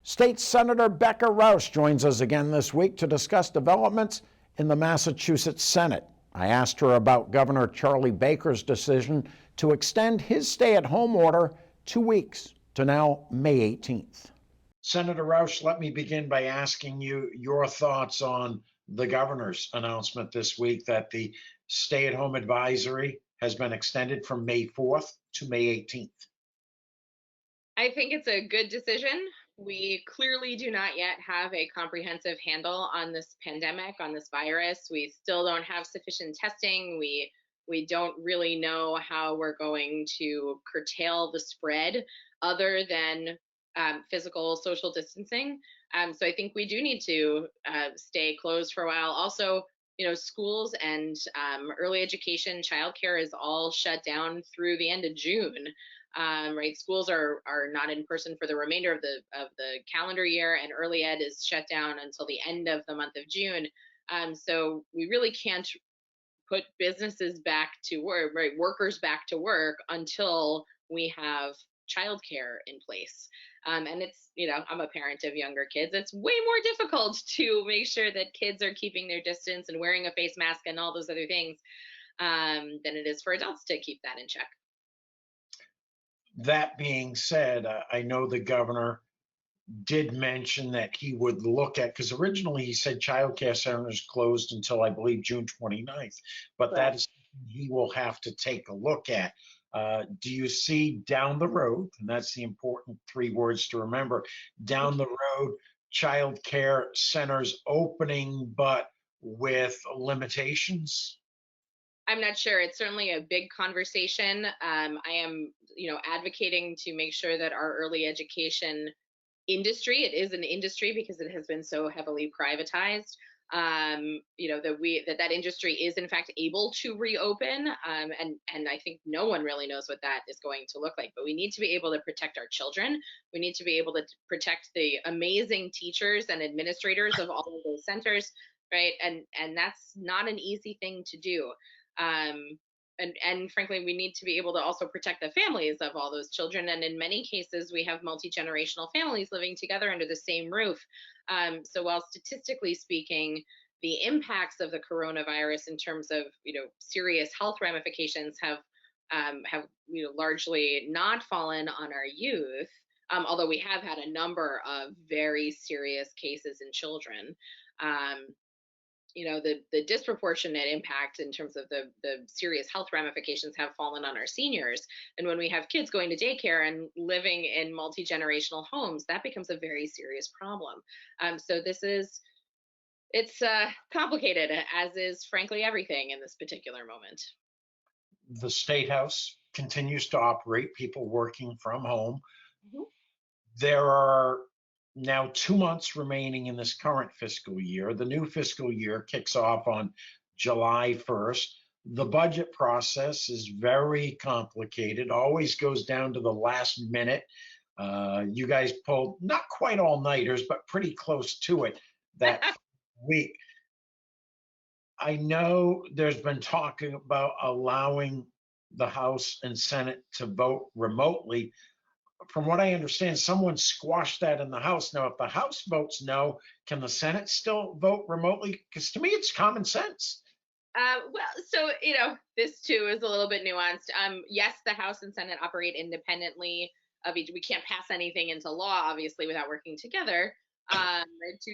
State Senator Becca joins us again this week to discuss developments in the Massachusetts Senate. I asked her about Governor Charlie Baker's decision to extend his stay-at-home order 2 weeks to now May 18th. Senator Roush, let me begin by asking you your thoughts on the governor's announcement this week that the stay-at-home advisory has been extended from May 4th to May 18th. I think it's a good decision. We clearly do not yet have a comprehensive handle on this pandemic, on this virus. We still don't have sufficient testing. We don't really know how we're going to curtail the spread other than physical social distancing. So I think we do need to stay closed for a while. Also, schools and early education, childcare is all shut down through the end of June. Right, schools are not in person for the remainder of the calendar year, and early ed is shut down until the end of the month of June. So we really can't put businesses back to work, right, workers back to work until we have childcare in place. And it's, I'm a parent of younger kids. It's way more difficult to make sure that kids are keeping their distance and wearing a face mask and all those other things than it is for adults to keep that in check. That being said, I know the governor did mention that he would look at, because originally he said childcare centers closed until I believe June 29th, but that is something he will have to take a look at. Do you see down the road, and that's the important 3 words to remember, down the road, childcare centers opening, but with limitations? I'm not sure. It's certainly a big conversation. I am, advocating to make sure that our early education industry, it is an industry because it has been so heavily privatized, that industry is in fact able to reopen. And I think no one really knows what that is going to look like, but we need to be able to protect our children. We need to be able to protect the amazing teachers and administrators of all of those centers, right? And that's not an easy thing to do. And frankly, we need to be able to also protect the families of all those children. And in many cases, we have multi-generational families living together under the same roof. So while statistically speaking, the impacts of the coronavirus in terms of serious health ramifications have largely not fallen on our youth, although we have had a number of very serious cases in children. The disproportionate impact in terms of the serious health ramifications have fallen on our seniors. And when we have kids going to daycare and living in multi-generational homes, that becomes a very serious problem. So it's complicated, as is frankly everything in this particular moment. The State House continues to operate, people working from home. Mm-hmm. There are now 2 months remaining in this current fiscal year. The new fiscal year kicks off on July 1st. The budget process is very complicated, always goes down to the last minute. You guys pulled not quite all-nighters, but pretty close to it that week. I know there's been talking about allowing the House and Senate to vote remotely. From what I understand, someone squashed that in the House. Now, if the House votes no, can the Senate still vote remotely? Because to me, it's common sense. So, this too is a little bit nuanced. Yes, the House and Senate operate independently of each. We can't pass anything into law, obviously, without working together. 2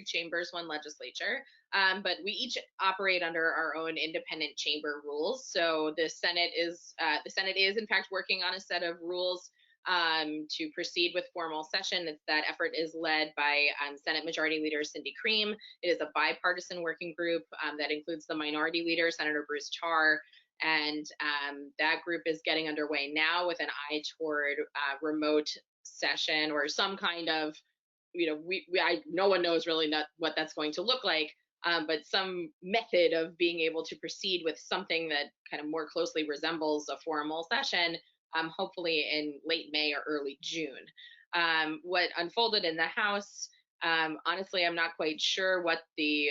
chambers, 1 legislature. But we each operate under our own independent chamber rules. So the Senate is in fact working on a set of rules to proceed with formal session. That effort is led by Senate Majority Leader Cindy Cream. It is a bipartisan working group that includes the Minority Leader, Senator Bruce Tarr, and that group is getting underway now with an eye toward remote session or some kind of, no one knows really not what that's going to look like, but some method of being able to proceed with something that kind of more closely resembles a formal session, hopefully in late May or early June. What unfolded in the House, honestly, I'm not quite sure what the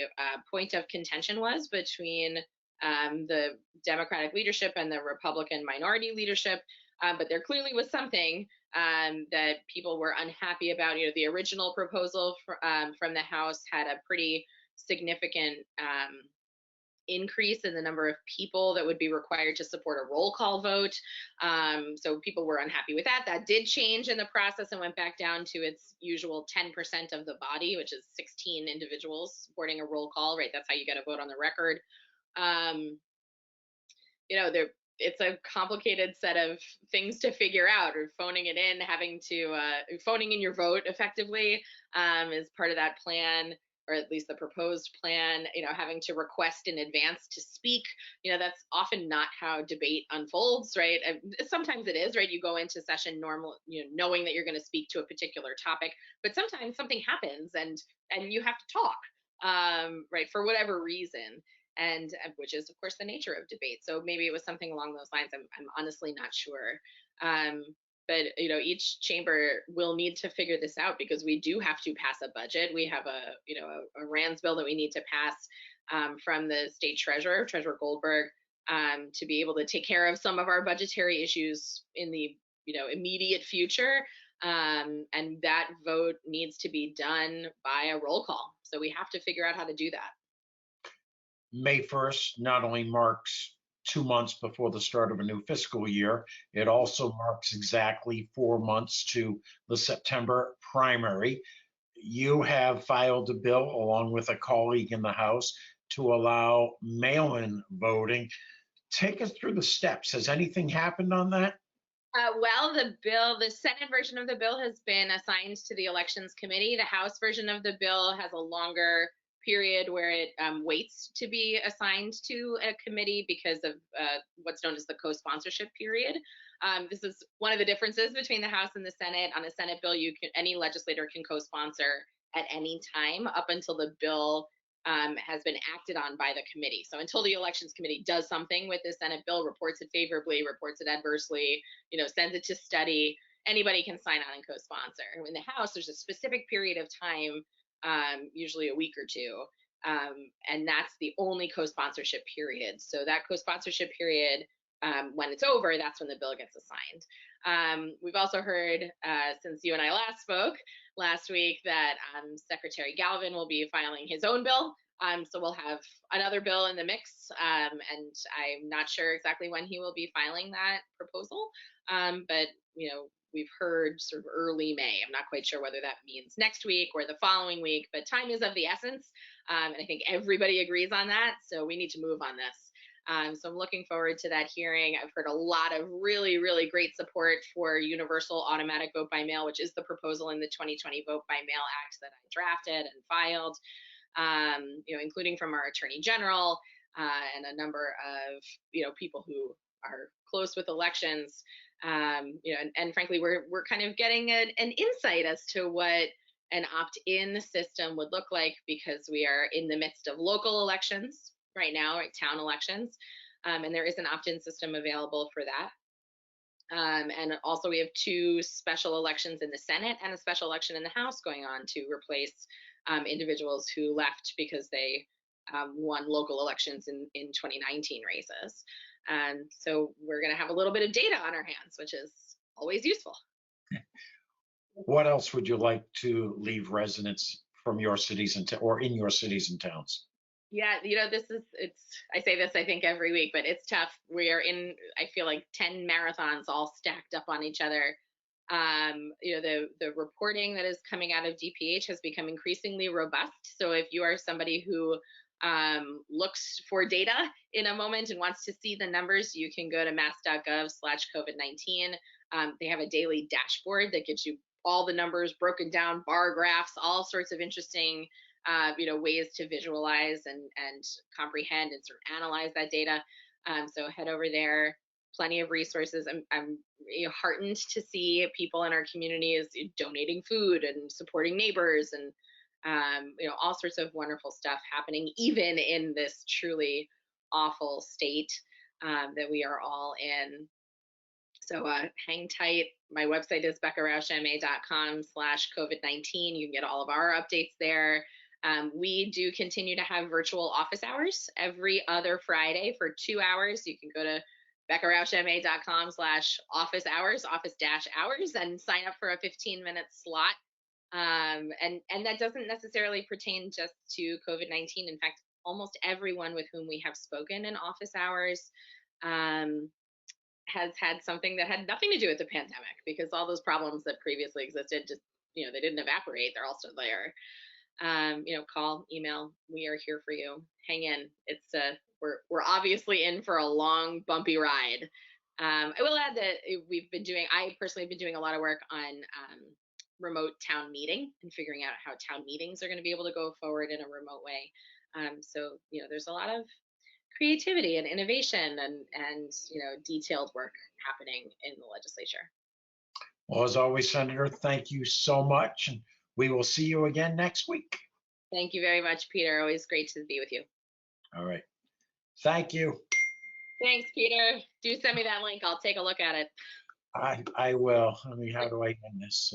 point of contention was between the Democratic leadership and the Republican minority leadership, but there clearly was something that people were unhappy about. The original proposal from the House had a pretty significant increase in the number of people that would be required to support a roll call vote. So people were unhappy with that. That did change in the process and went back down to its usual 10% of the body, which is 16 individuals supporting a roll call, right? That's how you get a vote on the record. Um, it's a complicated set of things to figure out, or phoning it in, having to phoning in your vote effectively is part of that plan, or at least the proposed plan. Having to request in advance to speak, that's often not how debate unfolds, right? Sometimes it is, right? You go into session normal, knowing that you're going to speak to a particular topic, but sometimes something happens and you have to talk, right, for whatever reason, and which is of course the nature of debate. So maybe it was something along those lines. I'm honestly not sure. But each chamber will need to figure this out, because we do have to pass a budget. We have a RANS bill that we need to pass from the state treasurer Goldberg, to be able to take care of some of our budgetary issues in the immediate future. And that vote needs to be done by a roll call. So we have to figure out how to do that. May 1st not only marks 2 months before the start of a new fiscal year, it also marks exactly 4 months to the September primary. You have filed a bill along with a colleague in the House to allow mail-in voting. Take us through the steps. Has anything happened on that? Well, the Senate version of the bill has been assigned to the Elections Committee. The House version of the bill has a longer period where it waits to be assigned to a committee because of what's known as the co-sponsorship period. This is one of the differences between the House and the Senate. On a Senate bill, any legislator can co-sponsor at any time up until the bill has been acted on by the committee. So until the Elections Committee does something with the Senate bill, reports it favorably, reports it adversely, sends it to study, anybody can sign on and co-sponsor. In the House, there's a specific period of time, usually a week or two, and that's the only co-sponsorship period. So that co-sponsorship period, when it's over, that's when the bill gets assigned. We've also heard, since you and I last spoke last week, that Secretary Galvin will be filing his own bill. So we'll have another bill in the mix, and I'm not sure exactly when he will be filing that proposal. But we've heard sort of early May. I'm not quite sure whether that means next week or the following week, but time is of the essence, and I think everybody agrees on that. So we need to move on this. So I'm looking forward to that hearing. I've heard a lot of really, really great support for universal automatic vote by mail, which is the proposal in the 2020 Vote by Mail Act that I drafted and filed, including from our Attorney General and a number of people who are close with elections. And frankly, we're kind of getting an insight as to what an opt-in system would look like, because we are in the midst of local elections right now, like town elections, and there is an opt-in system available for that. And also we have 2 special elections in the Senate and a special election in the House going on to replace individuals who left because they won local elections in 2019 races. And so we're going to have a little bit of data on our hands, which is always useful. What else would you like to leave residents from your cities or in your cities and towns? Yeah, I say this, I think, every week, but it's tough. We are in, I feel like, 10 marathons all stacked up on each other. The reporting that is coming out of DPH has become increasingly robust. So if you are somebody who looks for data in a moment and wants to see the numbers, you can go to mass.gov/COVID-19. They have a daily dashboard that gives you all the numbers broken down, bar graphs, all sorts of interesting ways to visualize and comprehend and sort of analyze that data. So head over there. Plenty of resources. I'm heartened to see people in our communities donating food and supporting neighbors, and all sorts of wonderful stuff happening, even in this truly awful state that we are all in. So hang tight. My website is beccarauschma.com/COVID-19. You can get all of our updates there. We do continue to have virtual office hours every other Friday for 2 hours. You can go to BeccaRouchMA.com/office hours, office-hours, and sign up for a 15-minute slot. And that doesn't necessarily pertain just to COVID-19. In fact, almost everyone with whom we have spoken in office hours um, has had something that had nothing to do with the pandemic, because all those problems that previously existed just, they didn't evaporate. They're all still there. Call, email. We are here for you. Hang in. It's we're obviously in for a long, bumpy ride. I will add that I personally have been doing a lot of work on remote town meeting and figuring out how town meetings are going to be able to go forward in a remote way. So there's a lot of creativity and innovation and detailed work happening in the legislature. Well, as always, Senator, thank you so much, and we will see you again next week. Thank you very much, Peter. Always great to be with you. All right. Thank you. Thanks, Peter. Do send me that link. I'll take a look at it. I will. I mean, how do I end this?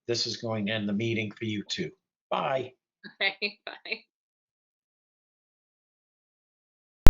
This is going to end the meeting for you too. Bye. Okay, bye.